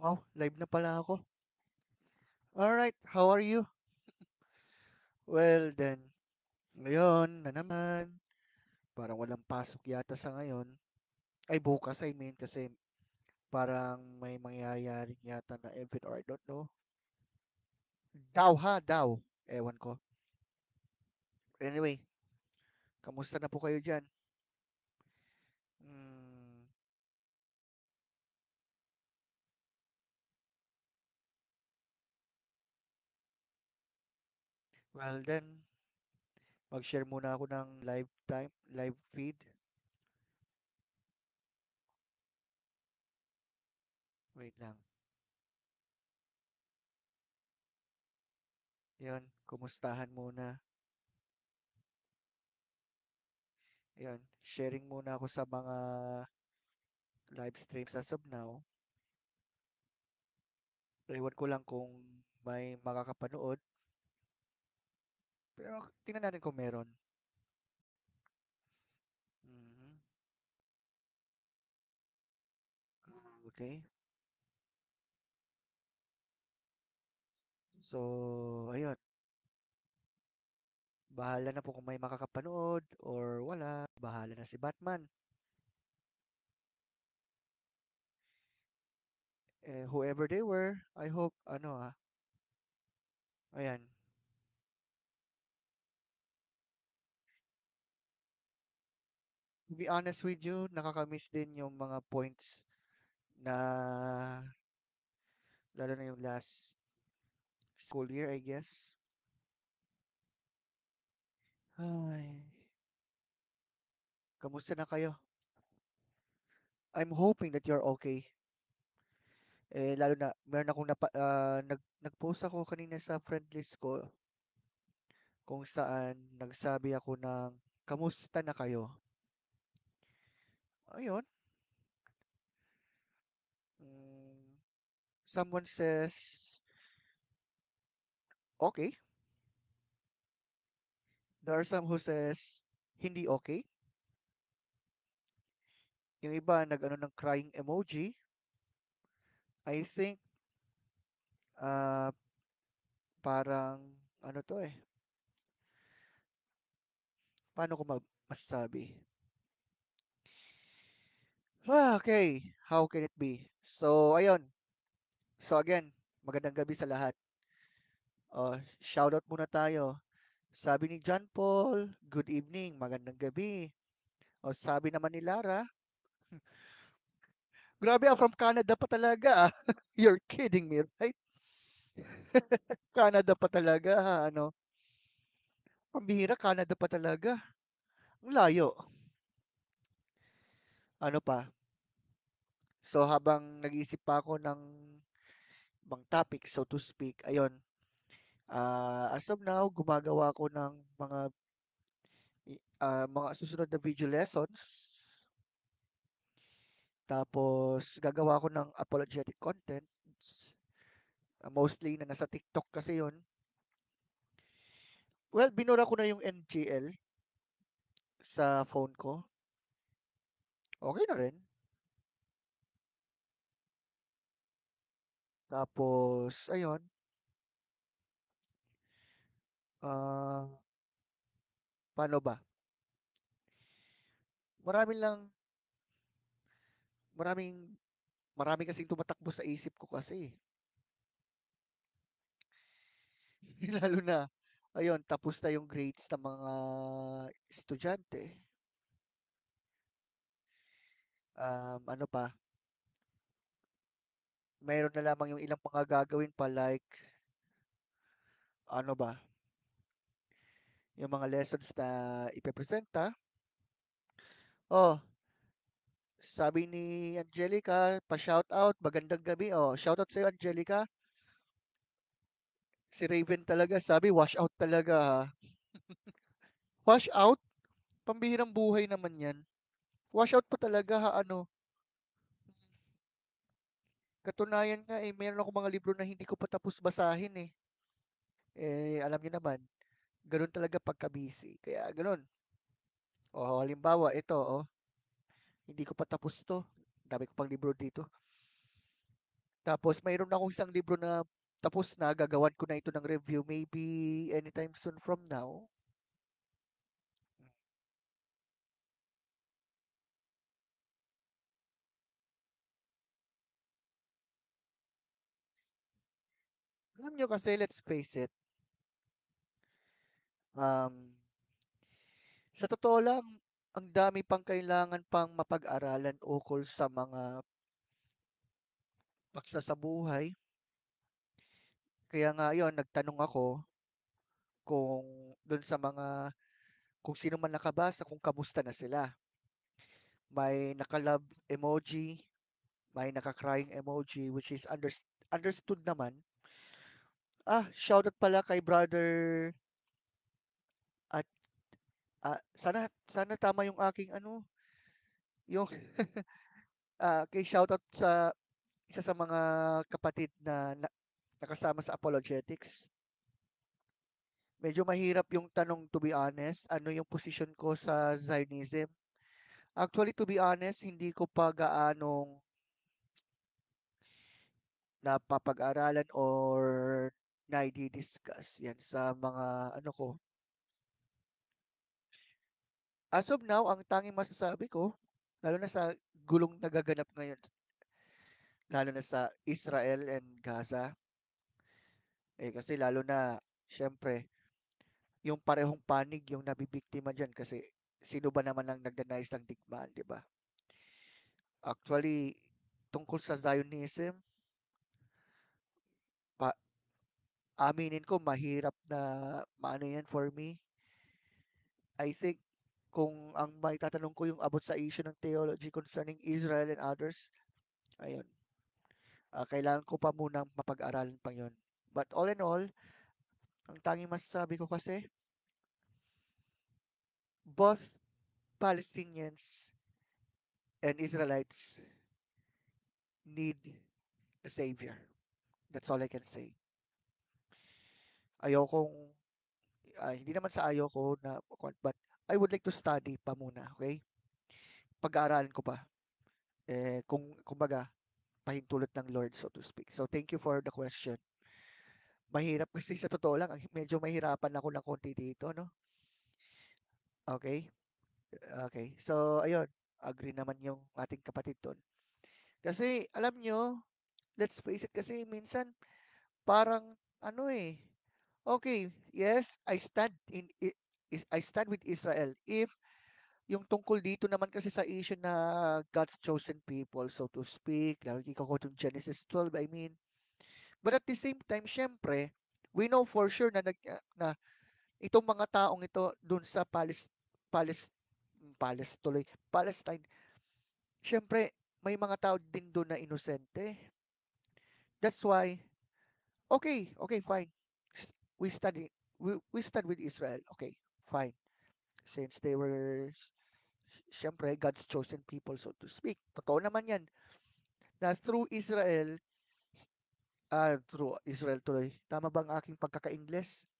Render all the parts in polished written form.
Wow, live na pala ako. Alright, how are you? Well then, ngayon na naman, parang walang pasok yata sa ngayon. Ay, bukas I mean kasi parang may mangyayaring yata na event or I don't know. Daw. Ewan ko. Anyway, kamusta na po kayo dyan? Hmm, well then, mag-share muna ako ng live feed. Wait lang. Yun, kumustahan muna. Yun, sharing muna ako sa mga live streams as of now. Ewan ko lang kung may makakapanood. Pero tingnan natin kung meron. Mhm. Okay. So, ayun. Bahala na po kung may makakapanood or wala. Bahala na si Batman. Whoever they were, I hope, ayan. To be honest with you, nakakamiss din yung mga points na, lalo na yung last school year, I guess. Ay, kamusta na kayo? I'm hoping that you're okay. Lalo na meron akong nag-post ako kanina sa friend list ko kung saan nagsabi ako ng kamusta na kayo? Ayun. Mm, someone says okay. There are some who says hindi okay. Yung iba nag-ano ng crying emoji. I think uh, parang ano to eh. Paano ko masasabi? Okay, how can it be? So ayun. So again, magandang gabi sa lahat. Shoutout muna tayo. Sabi ni John Paul, good evening, magandang gabi. O sabi naman ni Lara, grabe from Canada pa talaga ah. You're kidding me, right? Canada pa talaga ha, ano. Pambihira, Canada pa talaga. Ang layo. Ano pa? So habang nag-iisip pa ako ng ibang topic, so to speak, ayun. As of now, gumagawa ako ng mga susunod na video lessons. Tapos, gagawa ako ng apologetic contents. Mostly na nasa TikTok kasi yon. Well, binura ko na yung NGL sa phone ko. Okay na rin. Tapos, ayun. ah Paano ba? Marami lang, maraming, marami kasing tumatakbo sa isip ko kasi. Lalo na, ayun, tapos na yung grades ng mga estudyante. Ano pa? Mayroon na lamang yung ilang mga gagawin pa like, ano ba? Yung mga lessons na ipepresenta. Oh, sabi ni Angelica, pa-shoutout, magandang gabi. Oh, shoutout sa'yo, Angelica. Si Raven talaga, sabi, wash out talaga ha. Wash out? Pambihirang buhay naman yan. Wash out pa talaga ha, ano. Katunayan nga eh, meron ako mga libro na hindi ko pa tapos basahin eh. Alam niyo naman, ganun talaga pagka-busy. Kaya ganun. O, halimbawa, ito, hindi ko pa tapos to. Dami ko pang libro dito. Tapos mayroon akong isang libro na tapos na, gagawan ko na ito ng review maybe anytime soon from now. Alam nyo kasi, let's face it, um, sa totoo lang, ang dami pang kailangan pang mapag-aralan ukol sa mga paksa sa buhay. Kaya nga yon, nagtanong ako kung doon sa mga, kung sino man nakabasa, kung kamusta na sila. May naka-love emoji, may naka-crying emoji, which is understood naman. Shoutout pala kay brother at sana tama yung aking ano, yung kay shoutout sa isa sa mga kapatid na nakasama sa apologetics. Medyo mahirap yung tanong, to be honest. Ano yung position ko sa Zionism? Actually, to be honest, hindi ko pa gaanong napapag-aralan or naidi-discuss yan sa mga ano ko. As of now, ang tanging masasabi ko, lalo na sa gulong nagaganap ngayon, lalo na sa Israel and Gaza, kasi lalo na, syempre, yung parehong panig yung nabibiktima dyan kasi sino ba naman ang nagdanais ng digmaan, di ba? Actually, tungkol sa Zionism, pa, aminin ko, mahirap na maano yan for me. I think kung ang may tatanong ko yung about sa issue ng theology concerning Israel and others, ayun, kailangan ko pa munang mapag-aralan pa yon. But all in all, ang tanging masasabi ko kasi, both Palestinians and Israelites need a savior. That's all I can say. Ayokong, hindi naman sa ayoko na, but I would like to study pa muna, okay? Pag-aaralan ko pa. Kumbaga, pahintulot ng Lord, so to speak. So, thank you for the question. Mahirap kasi sa totoo lang, medyo mahirapan ako ng konti dito, no? Okay? Okay. So, ayun. Agree naman yung ating kapatid doon. Kasi, alam nyo, let's face it, kasi minsan, parang, ano okay, yes, I stand with Israel. If yung tungkol dito naman kasi sa issue na God's chosen people, so to speak, lagi ko ko itong Genesis 12, I mean. But at the same time, syempre, we know for sure na itong mga taong ito dun sa Palis, Palestine, syempre, may mga tao din doon na inosente. That's why, okay, fine. We study, we stand with Israel. Okay, fine. Since they were, syempre, God's chosen people, so to speak. Totoo naman yan. Na through Israel tuloy. Tama ba ang aking pagkaka-Ingles?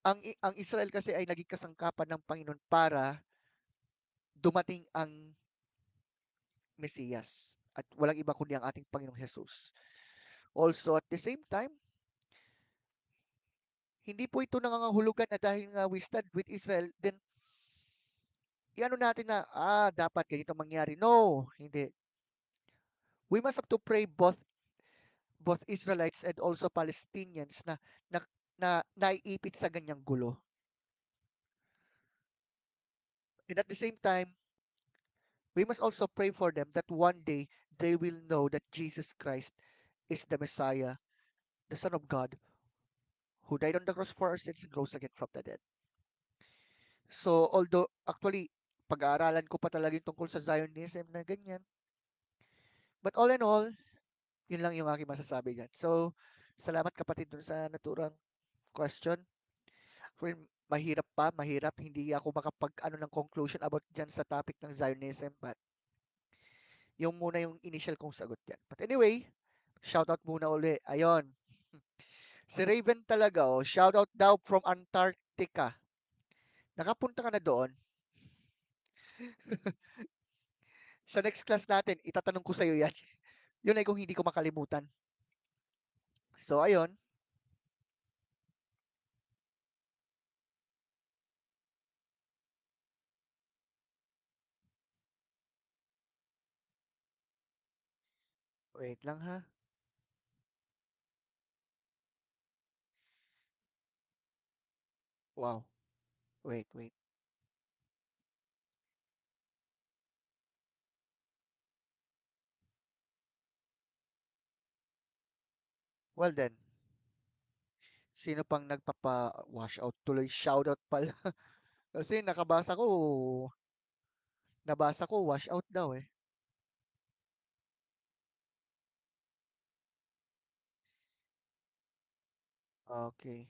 Ang Israel kasi ay naging kasangkapan ng Panginoon para dumating ang Mesiyas. At walang iba kundi ang ating Panginoong Jesus. Also, at the same time, hindi po ito nangangahulugan na dahil nga we stand with Israel, then iano natin na, dapat ganito mangyari. No, hindi. We must have to pray both Israelites and also Palestinians na, na naiipit sa ganyang gulo. And at the same time, we must also pray for them that one day they will know that Jesus Christ is the Messiah, the Son of God, who died on the cross for our sins and rose again from the dead. So, although, actually, pag-aaralan ko pa talaga yung tungkol sa Zionism na ganyan. But all in all, yun lang yung aking masasabi dyan. So, salamat kapatid dun sa naturang question. For mahirap. Hindi ako makapag-ano ng conclusion about dyan sa topic ng Zionism. But, yung muna yung initial kong sagot dyan. But anyway, shoutout muna uli. Ayon. Si Raven talaga, shoutout daw from Antarctica. Nakapunta ka na doon? Sa next class natin, itatanong ko sa'yo yan. Yun ay kung hindi ko makalimutan. So, ayun. Wait lang ha. Wow. Wait. Well then, sino pang nagpapa-wash out tuloy? Shoutout pala. Kasi nabasa ko wash out daw eh. Okay.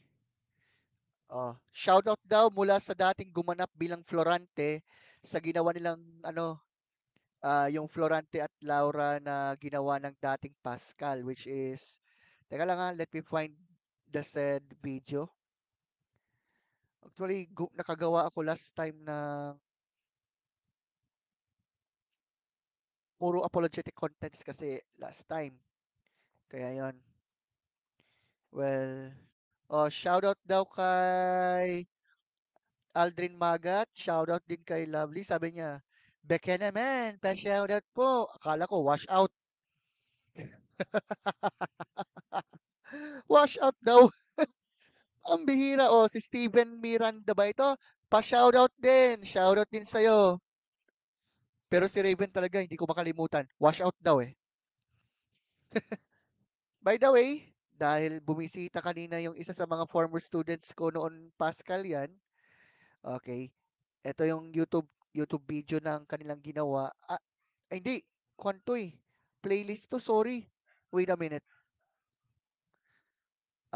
Shoutout daw mula sa dating gumanap bilang Florante sa ginawa nilang yung Florante at Laura na ginawa ng dating Pascal, which is, teka lang ha, let me find the said video. Actually, nakagawa ako last time na puro apologetic contents kasi last time. Kaya yon. Well, shoutout daw kay Aldrin Magat, shoutout din kay Lovely. Sabi niya, Beke naman, pa-shoutout po. Akala ko, wash out. Wash out daw. Ang bihira. Oh, si Steven Miranda ba ito? Pa-shoutout din. Shoutout din sa'yo. Pero si Raven talaga, hindi ko makalimutan. Wash out daw eh. By the way, dahil bumisita kanina yung isa sa mga former students ko noon, Pascal yan. Okay. Ito yung YouTube video ng kanilang ginawa. Hindi. Kwanto eh. Playlist to, sorry. Wait a minute.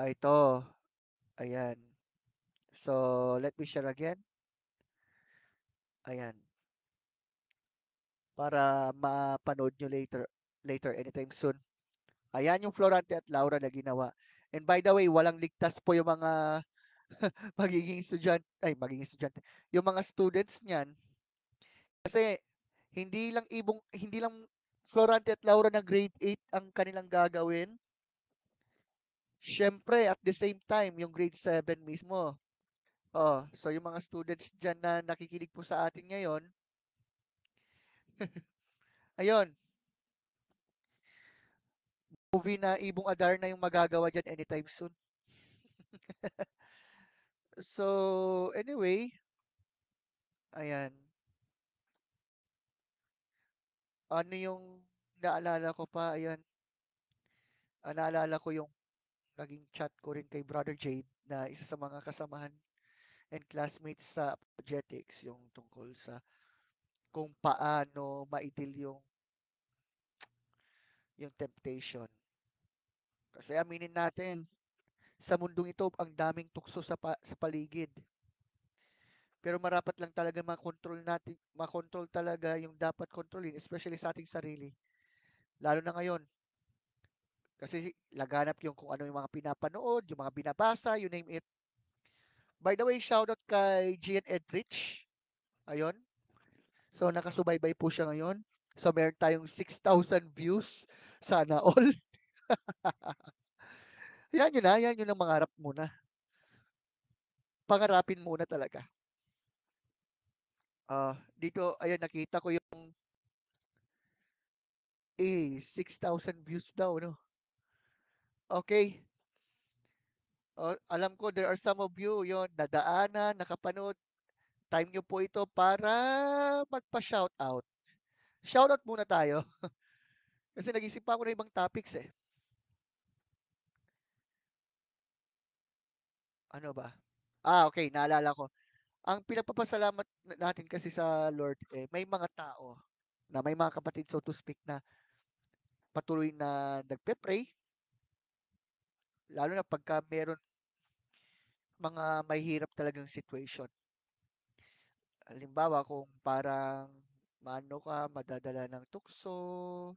Ito. Ayan. So, let me share again. Ayan. Para mapanood nyo later anytime soon. Ayan yung Florante at Laura na ginawa. And by the way, walang ligtas po yung mga magiging estudyante, yung mga students niyan kasi hindi lang Florante at Laura na grade 8 ang kanilang gagawin. Syempre, at the same time, yung grade 7 mismo. So yung mga students dyan na nakikinig po sa atin ngayon, ayun, movie na Ibong Adar na yung magagawa dyan anytime soon. So, anyway, ayan. Ano yung naalala ko pa, ayan, naalala ko yung naging chat ko rin kay Brother Jade na isa sa mga kasamahan and classmates sa apologetics, yung tungkol sa kung paano maitil yung temptation. Kasi aminin natin, sa mundong ito, ang daming tukso sa paligid. Pero marapat lang talaga makontrol talaga yung dapat kontrolin, especially sa ating sarili. Lalo na ngayon, kasi laganap yung kung ano yung mga pinapanood, yung mga binabasa, you name it. By the way, shoutout kay Gian Edrich. Ayun. So, nakasubaybay po siya ngayon. So, meron tayong 6,000 views. Sana all. Yan yun ang mangarap muna. Pangarapin muna talaga. Dito, ayun, nakita ko yung 6,000 views daw, no? Okay. Alam ko, there are some of you, yon nadaanan, nakapanood. Time nyo po ito para magpa-shoutout. Shoutout muna tayo. Kasi nag-isip pa ako ng ibang topics eh. Ano ba? Okay, naalala ko. Ang pinagpapasalamat natin kasi sa Lord, may mga tao na may mga kapatid, so to speak, na patuloy na nagpe-pray, lalo na pagka meron mga mahihirap talagang situation. Halimbawa, kung parang maano ka, madadala ng tukso,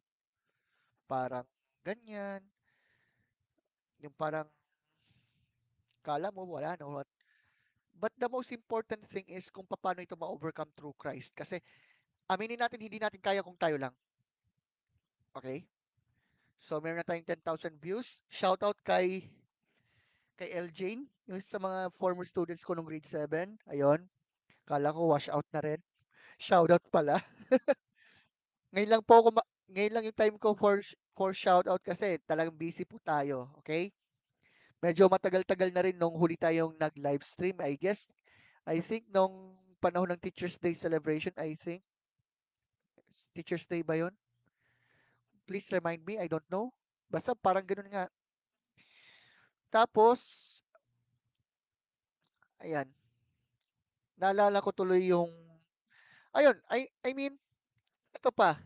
parang ganyan, yung parang kala mo wala na. But the most important thing is kung paano ito ma-overcome through Christ. Kasi aminin natin, hindi natin kaya kung tayo lang. Okay? So, meron na tayong 10,000 views. Shoutout kay Eljane, yung sa mga former students ko nung grade 7. Ayun, kala ko wash out na rin. Shoutout pala. Ngayon lang yung time ko for shoutout kasi talagang busy po tayo, okay? Medyo matagal-tagal na rin nung huli tayong nag-live stream, I guess. I think nung panahon ng Teachers Day celebration, I think. Teachers Day ba yun? Please remind me, I don't know. Basta parang ganun nga. Tapos, ayan, naalala ko tuloy yung, ayun, I mean, ito pa,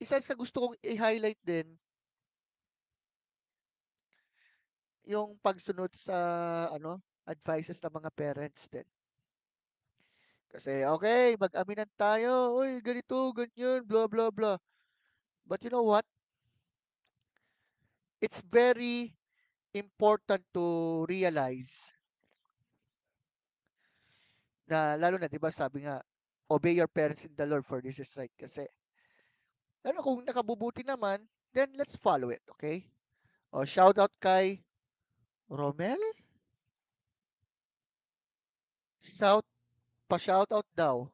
isa sa gusto kong i-highlight din, yung pagsunod sa, ano, advices ng mga parents din. Kasi, okay, mag-aminan tayo, uy, ganito, ganyan, blah, blah, blah. But you know what? It's very important to realize na, lalo na, di ba, sabi nga, obey your parents in the Lord for this is right. Kasi, ano, kung nakabubuti naman, then let's follow it, okay? O, shout out kay Romel? Shout, pa-shout out daw.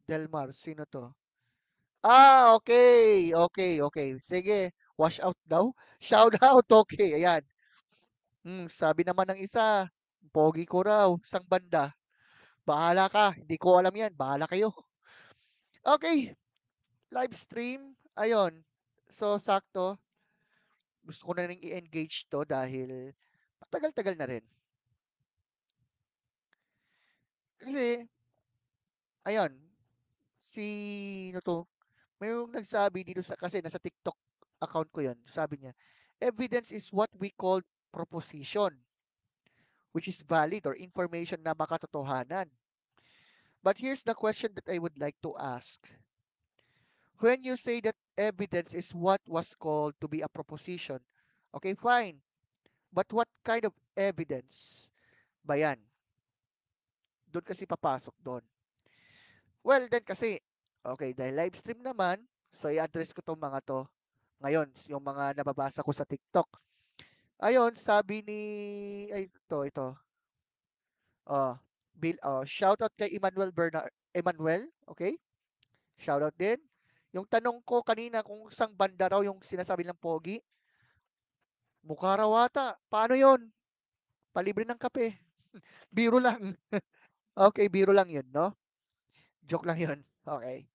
Delmar, sino to? Ah, okay. Okay, okay. Sige, wash out daw. Shout out, okay. Ayan. Sabi naman ng isa, pogi ko raw, isang banda. Bahala ka, hindi ko alam yan. Bahala kayo. Okay, live stream. Ayun. So, sakto. Gusto ko na rin i-engage to dahil matagal-tagal na rin. Kasi, ayun, sino to? May yung nagsabi dito sa, kasi nasa TikTok account ko yun. Sabi niya, evidence is what we call proposition, which is valid or information na makatotohanan. But here's the question that I would like to ask. When you say that evidence is what was called to be a proposition, okay, fine. But what kind of evidence ba yan? Doon kasi papasok doon. Well, then kasi, okay, dahil live stream naman, so i-address ko tong mga to. Ngayon, yung mga nababasa ko sa TikTok. Ayun, sabi ni, ay, ito. Oh, shout out kay Emmanuel, okay? Shout out din. Yung tanong ko kanina kung isang banda raw yung sinasabi ng pogi, mukha raw ata. Paano yon? Palibre ng kape. Biro lang. Okay, biro lang yun, no? Joke lang yun. Okay.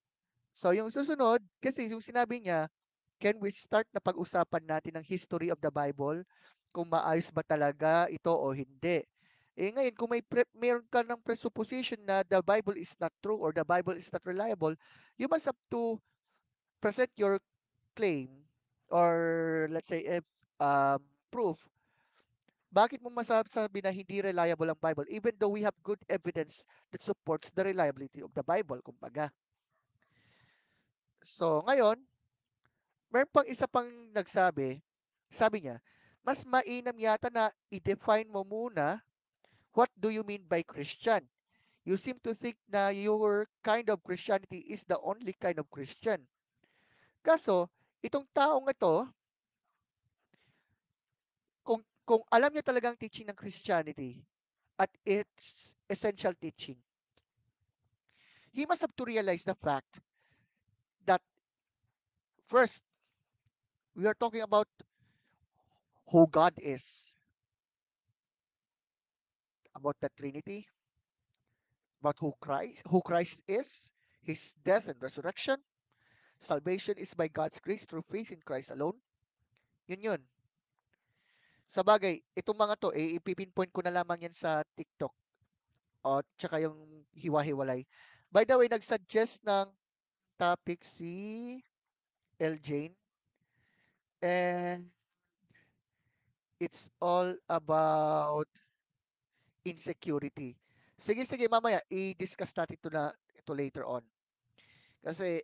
So, yung susunod, kasi yung sinabi niya, can we start na pag-usapan natin ang history of the Bible? Kung maayos ba talaga ito o hindi? Eh ngayon, kung meron ka ng presupposition na the Bible is not true or the Bible is not reliable, you must have to present your claim or let's say proof. Bakit mo masasabi na hindi reliable ang Bible even though we have good evidence that supports the reliability of the Bible, kumbaga. So, ngayon, meron pang isa pang nagsabi, sabi niya, mas mainam yata na i-define mo muna what do you mean by Christian. You seem to think na your kind of Christianity is the only kind of Christian. Kaso, itong taong ito, kung alam niya talagang teaching ng Christianity at its essential teaching, he must have to realize the fact that first, we are talking about who God is, about the Trinity, about who Christ is, his death and resurrection. Salvation is by God's grace through faith in Christ alone. Yun yun. Sa bagay, itong mga to, ipipinpoint ko na lamang yan sa TikTok o tsaka yung hiwa-hiwalay. By the way, nag-suggest ng topic si L. Jane and it's all about insecurity. Sige, sige, mamaya i-discuss natin ito later on. Kasi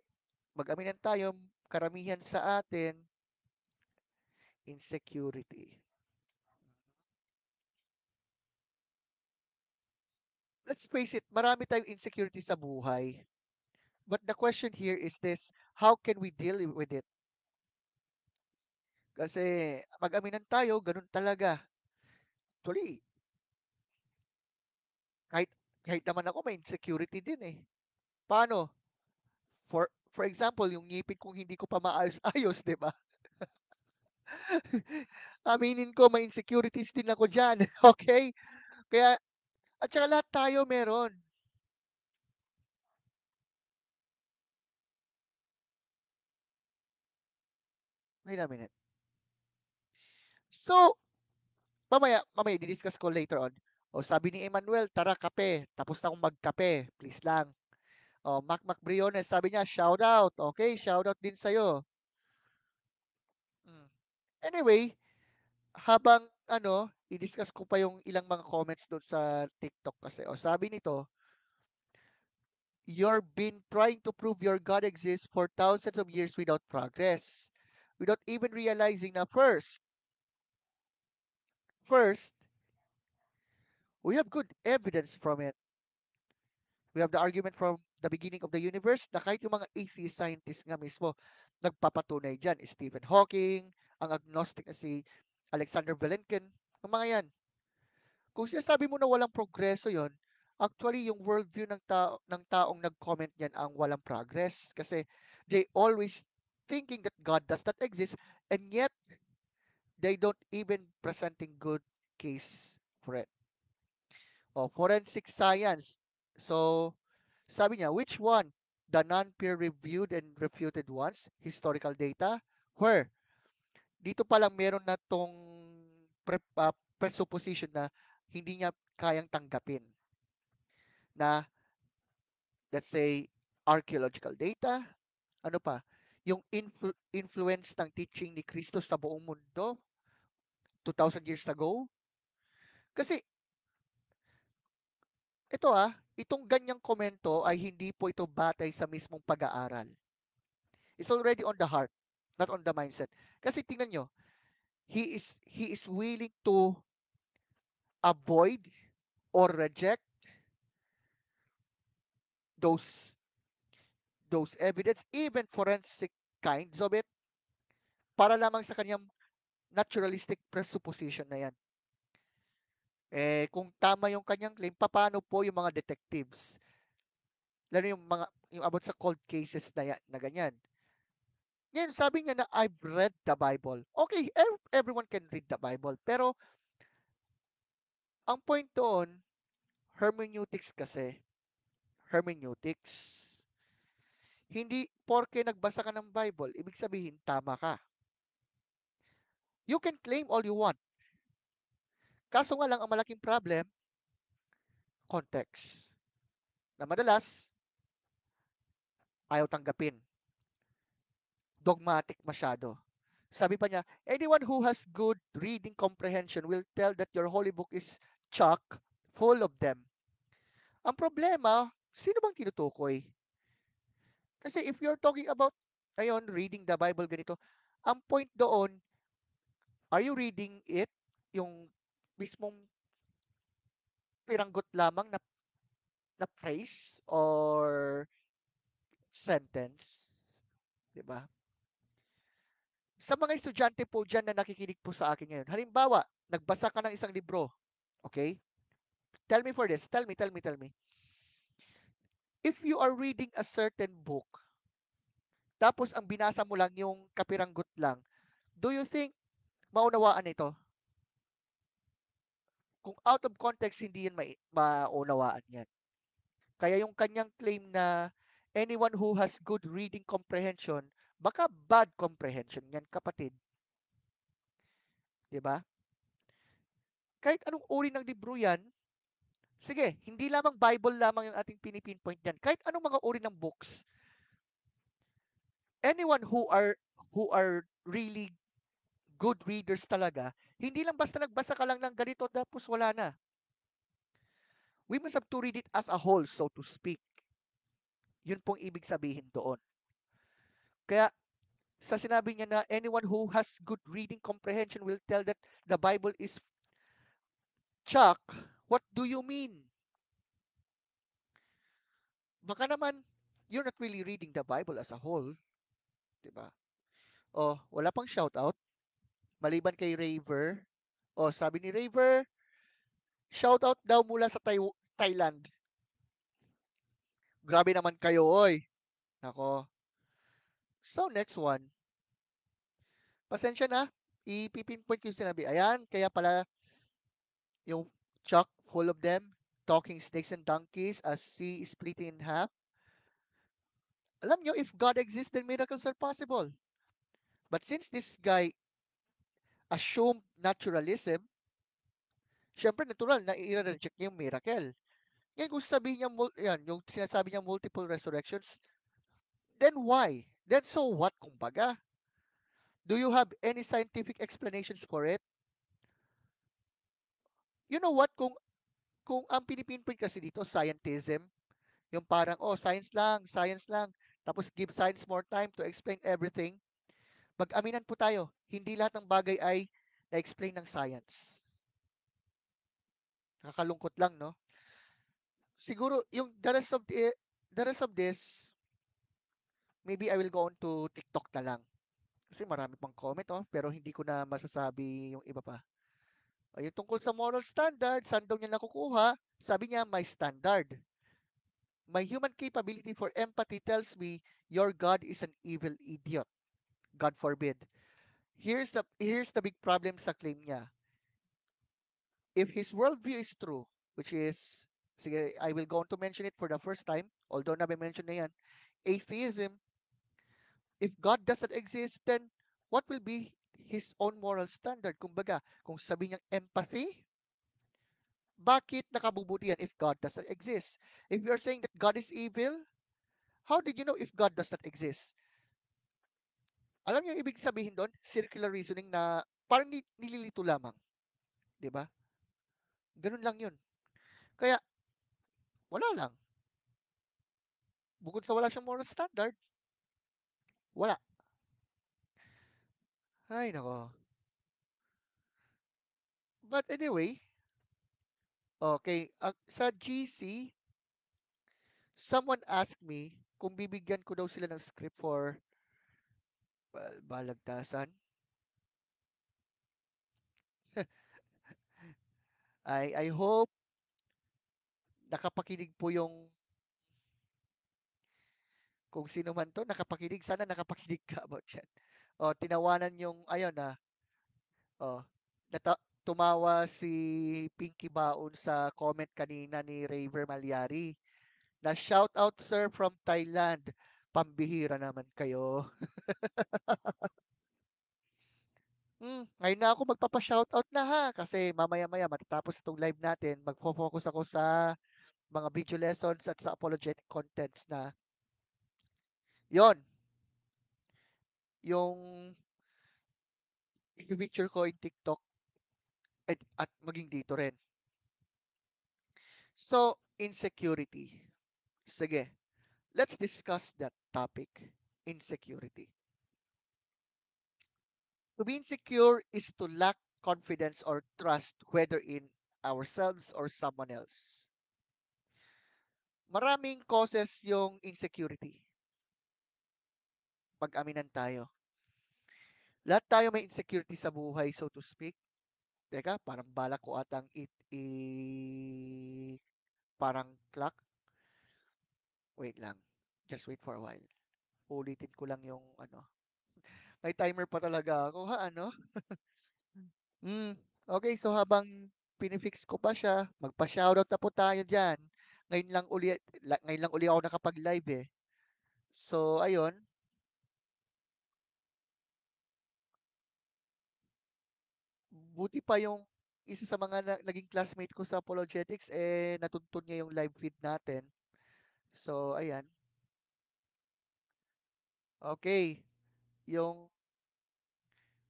mag-aminan tayo, karamihan sa atin, insecurity. Let's face it, marami tayong insecurity sa buhay. But the question here is this, how can we deal with it? Kasi mag-aminan tayo, ganun talaga. Actually, kahit kahit naman ako may insecurity din eh. Paano? For example, yung ngipin kong hindi ko pa maayos-ayos, 'di ba? Aminin ko may insecurities din ako diyan, okay? Kaya at saka lahat tayo meron. Wait a minute. So, mamaya di-discuss ko later on. O sabi ni Emmanuel, tara kape. Tapos na akong magkape. Please lang. O, Mac Briones, sabi niya, shout out. Okay, shout out din sa'yo. Mm. Anyway, habang i-discuss ko pa yung ilang mga comments doon sa TikTok kasi. O sabi nito, you're been trying to prove your God exists for thousands of years without progress. Without even realizing na first, we have good evidence from it. We have the argument from the beginning of the universe na kahit yung mga atheist scientists nga mismo nagpapatunay dyan. Stephen Hawking, ang agnostic na si Alexander Velenkin, ang mga yan. Kung sinasabi mo na walang progreso yon, actually yung worldview ng taong nag-comment niyan ang walang progress. Kasi they always thinking that God does not exist and yet they don't even presenting good case for it. O, forensic science. So, sabi niya, which one? The non-peer reviewed and refuted ones? Historical data? Where? Dito pa lang meron na tong presupposition na hindi niya kayang tanggapin na, let's say, archaeological data, ano pa, yung influence ng teaching ni Kristo sa buong mundo 2,000 years ago. Kasi itong ganyang komento ay hindi po ito batay sa mismong pag-aaral. It's already on the heart, not on the mindset. Kasi tingnan nyo, he is willing to avoid or reject those those evidence, even forensic kinds of it, para lamang sa kanyang naturalistic presupposition na yan. Kung tama yung kanyang claim, paano po yung mga detectives? Lalo yung about sa cold cases na, yan, na ganyan. Yan, sabi niya na I've read the Bible. Okay, everyone can read the Bible. Pero ang point doon, hermeneutics kasi. Hermeneutics. Hindi porke nagbasa ka ng Bible, ibig sabihin tama ka. You can claim all you want. Kaso nga lang ang malaking problem, context. Na madalas, ayaw tanggapin. Dogmatic masyado. Sabi pa niya, anyone who has good reading comprehension will tell that your holy book is chock full of them. Ang problema, sino bang tinutukoy? Kasi if you're talking about, ayun, reading the Bible, ganito, ang point doon, are you reading it? Yung mismong piranggot lamang na phrase or sentence? 'Di ba? Sa mga estudyante po dyan na nakikinig po sa akin ngayon, halimbawa, nagbasa ka ng isang libro, okay? Tell me for this. Tell me. If you are reading a certain book, tapos ang binasa mo lang yung kapiranggot lang, do you think maunawaan ito? Kung out of context, hindi yan maunawaan yan. Kaya yung kanyang claim na anyone who has good reading comprehension, baka bad comprehension yan, kapatid. 'Di ba? Kahit anong uri ng libro yan, sige, hindi lamang Bible lamang yung ating pinipinpoint yan. Kahit anong mga uri ng books, anyone who are really good readers talaga, hindi lang basta nagbasa ka lang ng ganito tapos wala na. We must have to read it as a whole, so to speak. Yun pong ibig sabihin doon. Kaya sa sinabi niya na anyone who has good reading comprehension will tell that the Bible is Chuck, what do you mean? Baka naman, you're not really reading the Bible as a whole, di ba? Oh, wala pang shoutout. maliban kay Raver. O, sabi ni Raver, shoutout daw mula sa Thailand. Grabe naman kayo, oy. Nako. So, next one. Pasensya na. Ipipinpoint ko yung sinabi. Ayan, kaya pala yung chock full of them, talking snakes and donkeys as sea is splitting in half. Alam nyo, if God exists, then miracles are possible. But since this guy assumed naturalism, syempre natural na i-reject niya yung miracle. Yan kung sabihin niya, yan, yung sinasabi niya multiple resurrections, then why? Then so what, kumbaga? Do you have any scientific explanations for it? You know what, kung ang pinipinpoint kasi dito, scientism, yung parang, oh, science lang, tapos give science more time to explain everything. Mag-aminan po tayo, hindi lahat ng bagay ay na-explain ng science. Nakakalungkot lang, no? Siguro, yung the rest of this, maybe I will go on to TikTok na lang. Kasi marami pang comment, oh, pero hindi ko na masasabi yung iba pa. Yung tungkol sa moral standard, saan daw niya nakukuha? Sabi niya, my standard. My human capability for empathy tells me your God is an evil idiot. God forbid. Here's the big problem sa claim niya. If his worldview is true, which is, sige, I will go on to mention it for the first time, although nabe-mention na yan, atheism, if God doesn't exist, then what will be his own moral standard? Kumbaga, kung sabi niyang empathy, bakit nakabubuti yan if God doesn't exist? If you're saying that God is evil, how did you know if God does not exist? Alam niyo yung ibig sabihin doon? Circular reasoning na parang nililito lamang. 'Di ba? Ganun lang yun. Kaya, wala lang. Bukod sa wala siyang moral standard, wala. Ay, nako. But anyway, okay. Sa GC, someone asked me kung bibigyan ko daw sila ng script for balagtasan. I hope nakapakinig po yung kung sino man to, nakapakinig. Sana nakapakinig ka about yan. O, tinawanan yung, ayun oh, tumawa si Pinky Baon sa comment kanina ni Raver Malyari. Na shout out sir from Thailand. Pambihira naman kayo. Ngayon na ako magpapa-shoutout na ha kasi mamaya-maya matatapos itong live natin, magfo-focus ako sa mga video lessons at sa apologetic contents na yon yung picture ko in TikTok at maging dito rin. So, insecurity. Sige, let's discuss that topic, insecurity. To be insecure is to lack confidence or trust whether in ourselves or someone else. Maraming causes yung insecurity. Pag-aminan tayo. Lahat tayo may insecurity sa buhay, so to speak. Teka, parang balak ko atang parang clock. Wait lang. Just wait for a while. Ulitin ko lang yung ano. May timer pa talaga ako, ha, ano? Hmm. Okay, so habang pinifix ko pa siya, magpa-shoutout na po tayo diyan. Ngayon lang uli ako nakapag-live eh. So, ayun, buti pa yung isa sa mga naging classmate ko sa apologetics eh natuntun niya yung live feed natin. So, ayan. Okay, yung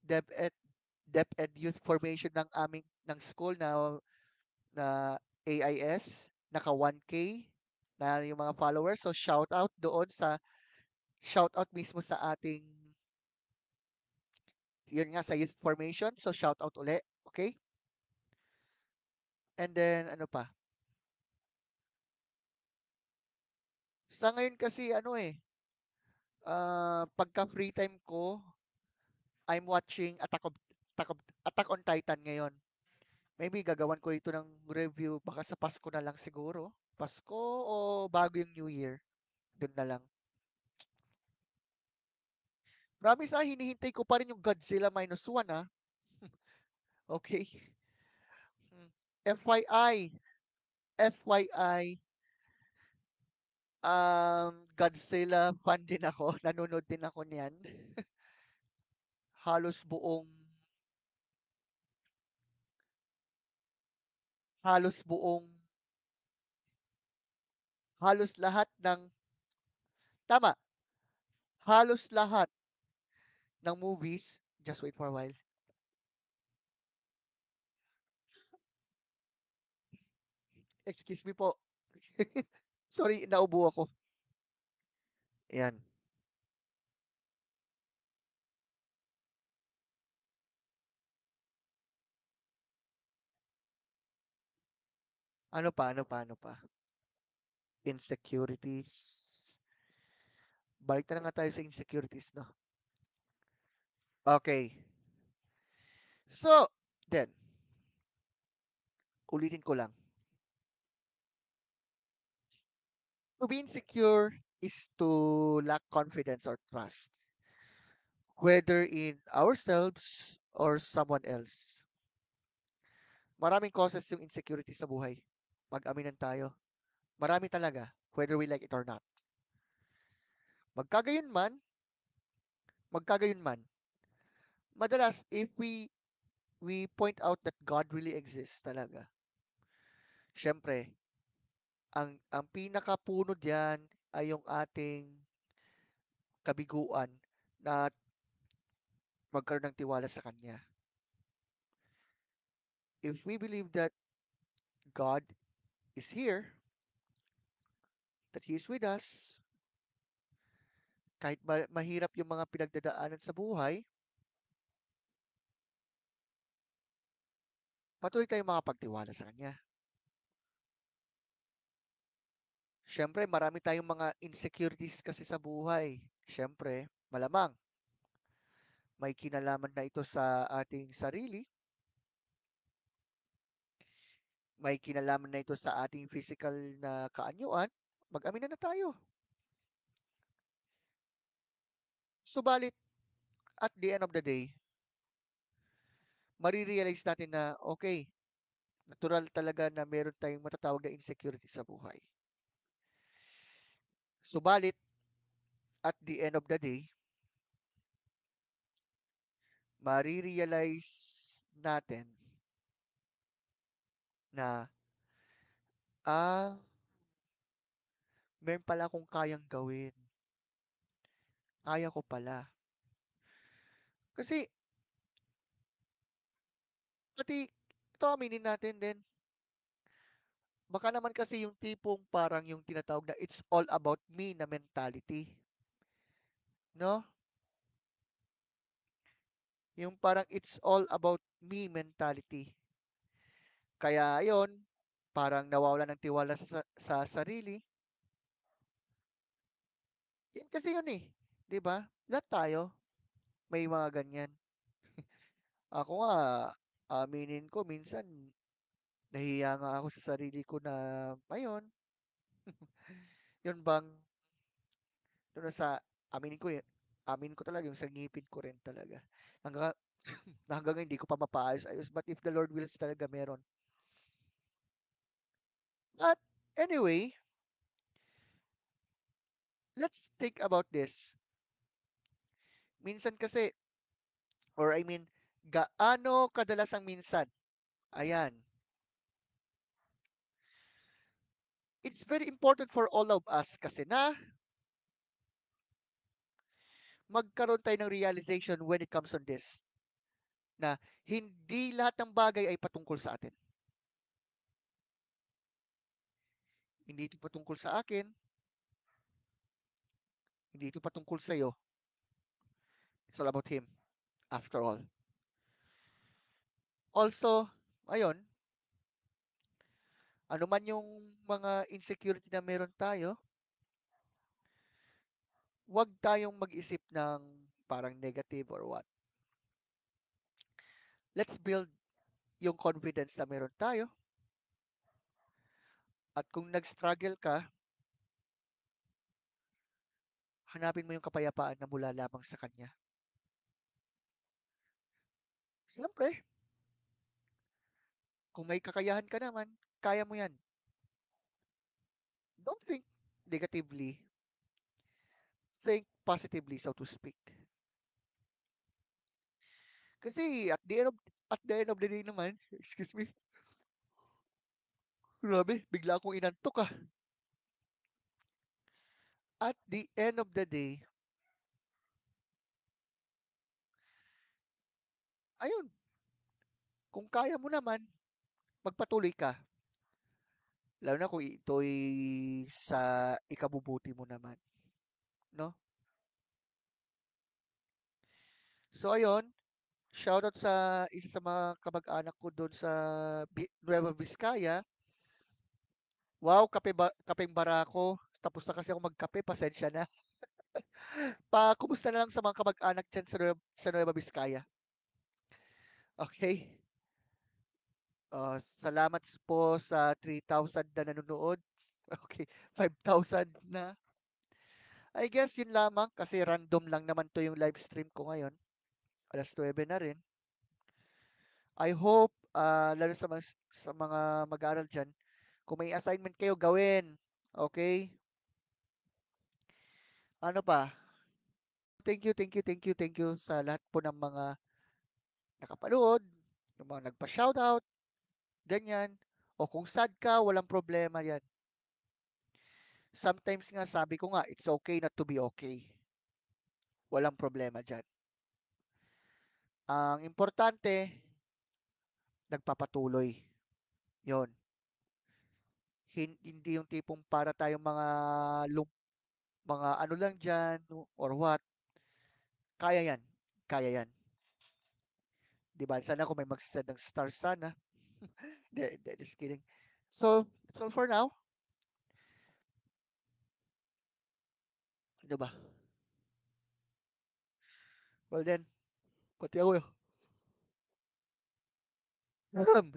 DepEd DepEd Youth Formation ng school na AIS, naka 1K na yung mga followers. So, shout out mismo sa ating, yun nga, sa youth formation. So, shout out uli. Okay? And then, ano pa? Sa ngayon kasi, pagka free time ko, I'm watching Attack on Titan ngayon. Maybe gagawan ko ito ng review baka sa Pasko na lang siguro. Pasko o bago yung New Year. Doon na lang. Promise hinihintay ko pa rin yung Godzilla minus one Okay. Hmm. FYI, FYI, Godzilla fan din ako. Nanonood din ako niyan. Halos buong, halos buong, halos lahat ng, tama, halos lahat ng movies, just wait for a while. Excuse me po. Sorry, naubo ako. Ayan. Ano pa? Insecurities. Balik na nga tayo sa insecurities, no? Okay. So, then, ulitin ko lang. To be insecure is to lack confidence or trust, whether in ourselves or someone else. Maraming causes yung insecurity sa buhay. Mag-aminan tayo. Marami talaga, whether we like it or not. Magkagayon man, magkagayon man, madalas if we point out that God really exists talaga. Siyempre, ang pinakapuno diyan ay yung ating kabiguan na magkaroon ng tiwala sa Kanya. If we believe that God is here, that He is with us, kahit mahirap yung mga pinagdadaanan sa buhay, patuloy tayong makapagtiwala sa Kanya. Siyempre, marami tayong mga insecurities kasi sa buhay. Siyempre, malamang may kinalaman na ito sa ating sarili, may kinalaman na ito sa ating physical na kaanyuan, mag-amina na tayo. Subalit, at the end of the day, marirealize natin na, okay, natural talaga na meron tayong matatawag na insecurity sa buhay. Subalit, at the end of the day, marirealize natin na, ah, meron pala akong kayang gawin. Kaya ko pala. Kasi, pati, ito aminin natin din, baka naman kasi yung tipong parang yung tinatawag na it's all about me na mentality. No? Yung parang it's all about me mentality. Kaya ayon, parang nawawala ng tiwala sa sarili. Yan kasi yun eh. 'Di ba? Lahat tayo may mga ganyan. Ako nga, aminin ko minsan, nahihiya nga ako sa sarili ko na, ayun, yun bang, yun sa, aminin ko yun, aminin ko talaga yung sa ngipin ko rin talaga. Hanggang, hanggang ngayon, hindi ko pa mapaayos-ayos. But if the Lord wills talaga meron. But anyway, let's think about this. Minsan kasi, or I mean, gaano kadalas ang minsan? Ayan. It's very important for all of us kasi na magkaroon tayo ng realization when it comes on this. Na hindi lahat ng bagay ay patungkol sa atin. Hindi ito patungkol sa akin. Hindi ito patungkol sa iyo. It's all about Him, after all. Also, ayun, ano man yung mga insecurity na meron tayo, huwag tayong mag-isip ng parang negative or what. Let's build yung confidence na meron tayo. At kung nag-struggle ka, hanapin mo yung kapayapaan na mula lamang sa Kanya. Siyempre, kung may kakayahan ka naman, kaya mo yan. Don't think negatively. Think positively, so to speak. Kasi at the end of the day naman, excuse me, grabe, bigla akong inantok ah. At the end of the day, ayun, kung kaya mo naman, magpatuloy ka. Lalo na kung ito'y sa ikabubuti mo naman, no? So ayun, shoutout sa isa sa mga kamag-anak ko doon sa Nueva Vizcaya. Wow, kapeng barako. Tapos na kasi ako magkape, pasensya na. Kumusta na lang sa mga kamag-anak dyan sa Nueva Vizcaya. Okay? Salamat po sa 3,000 na nanonood. Okay, 5,000 na. I guess yun lamang kasi random lang naman to yung live stream ko ngayon. Alas 9 na rin. I hope, lalo sa mga mag-aaral dyan, kung may assignment kayo, gawin. Okay? Ano pa? Thank you sa lahat po ng mga nakapanood, yung mga nagpa-shoutout, ganyan. O kung sad ka, walang problema yan. Sometimes nga, sabi ko nga, it's okay not to be okay. Walang problema dyan. Ang importante, nagpapatuloy. Yon. Hindi yung tipong para tayong mga ano lang dyan, or what. Kaya yan. Kaya yan. Di ba? Sana kung may magsasend ng stars sana. Just kidding. So, that's all for now. Di ba? Well then, pati ako,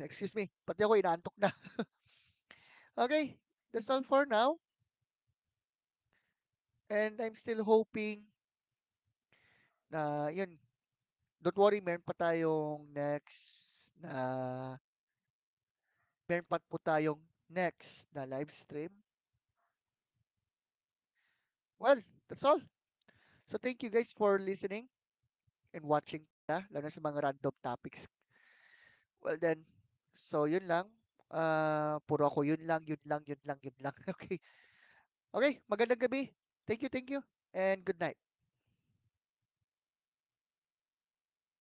excuse me, pati ako inaantok na. Okay, that's all for now. And I'm still hoping na, yun, don't worry, meron pa po tayong next na live stream. Well, that's all. So thank you guys for listening and watching lalo na sa mga random topics. Well then, so yun lang. Puro ako yun lang. Okay. Okay, magandang gabi. Thank you, and good night.